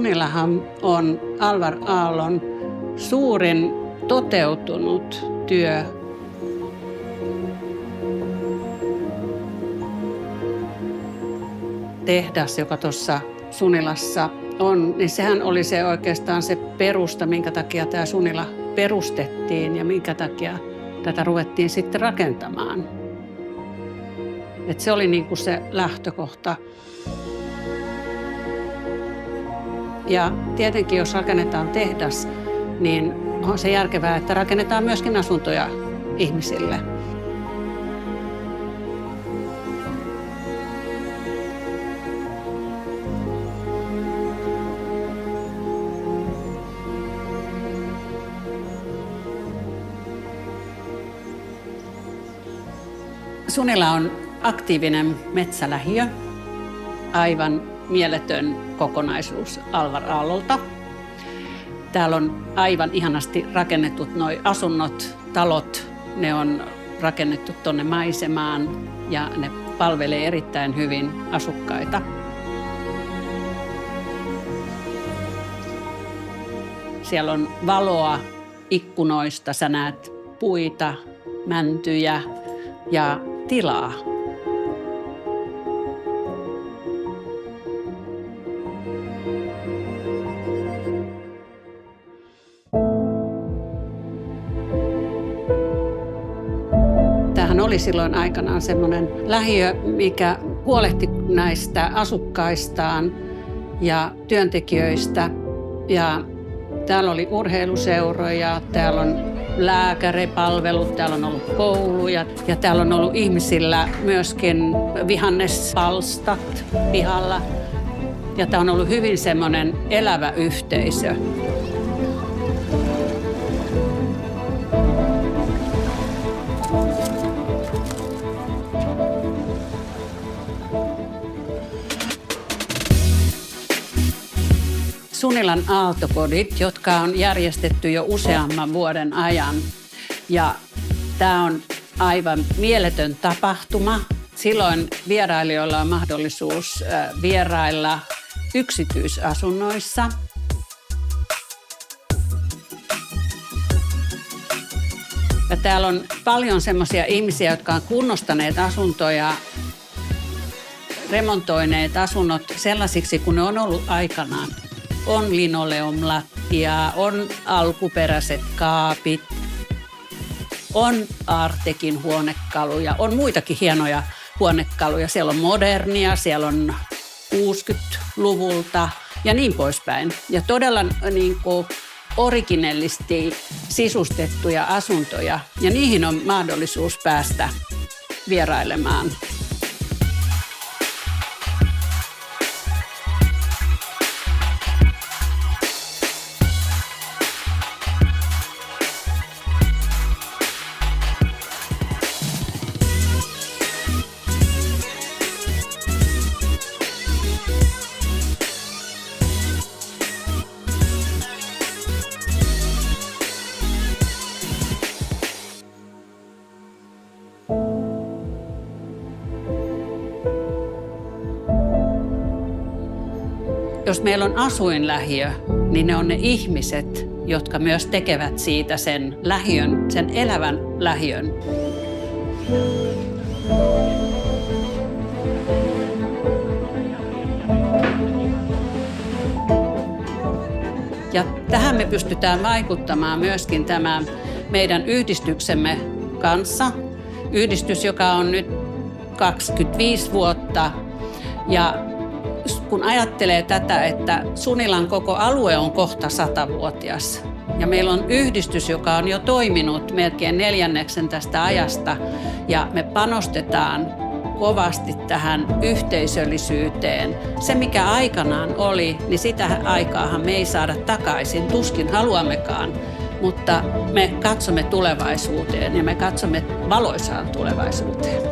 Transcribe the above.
Sunilahan on Alvar Aallon suurin toteutunut työ. Tehdas, joka tuossa Sunilassa on, niin sehän oli se oikeastaan se perusta, minkä takia tämä Sunila perustettiin ja minkä takia tätä ruvettiin sitten rakentamaan. Et se oli niin kuin se lähtökohta. Ja tietenkin, jos rakennetaan tehdas, niin on se järkevää, että rakennetaan myöskin asuntoja ihmisille. Sunila on aktiivinen metsälähiö, aivan mieletön kokonaisuus Alvar Aallolta. Täällä on aivan ihanasti rakennetut nuo asunnot, talot. Ne on rakennettu tuonne maisemaan ja ne palvelee erittäin hyvin asukkaita. Siellä on valoa ikkunoista, sä näet puita, mäntyjä ja tilaa. Tämähän oli silloin aikanaan semmoinen lähiö, mikä huolehti näistä asukkaistaan ja työntekijöistä. Ja täällä oli urheiluseuroja, täällä on lääkäripalvelut, täällä on ollut kouluja ja täällä on ollut ihmisillä myöskin vihannespalstat pihalla. Ja tämä on ollut hyvin semmoinen elävä yhteisö. Sunilan aaltokodit, jotka on järjestetty jo useamman vuoden ajan. Ja tämä on aivan mieletön tapahtuma. Silloin vierailijoilla on mahdollisuus vierailla yksityisasunnoissa. Ja täällä on paljon semmoisia ihmisiä, jotka on kunnostaneet asuntoja, remontoineet asunnot sellaisiksi kuin ne on ollut aikanaan. On linoleumlattia, on alkuperäiset kaapit, on Artekin huonekaluja, on muitakin hienoja huonekaluja. Siellä on modernia, siellä on 60-luvulta ja niin poispäin. Ja todella niin kuin originellisesti sisustettuja asuntoja ja niihin on mahdollisuus päästä vierailemaan. Jos meillä on asuinlähiö, niin ne on ne ihmiset, jotka myös tekevät siitä sen lähiön, sen elävän lähiön. Ja tähän me pystytään vaikuttamaan myöskin tämän meidän yhdistyksemme kanssa. Yhdistys, joka on nyt 25 vuotta ja kun ajattelee tätä, että Sunilan koko alue on kohta 100-vuotias ja meillä on yhdistys, joka on jo toiminut melkein neljänneksen tästä ajasta ja me panostetaan kovasti tähän yhteisöllisyyteen. Se, mikä aikanaan oli, niin sitä aikaahan me ei saada takaisin, tuskin haluammekaan, mutta me katsomme tulevaisuuteen ja me katsomme valoisaan tulevaisuuteen.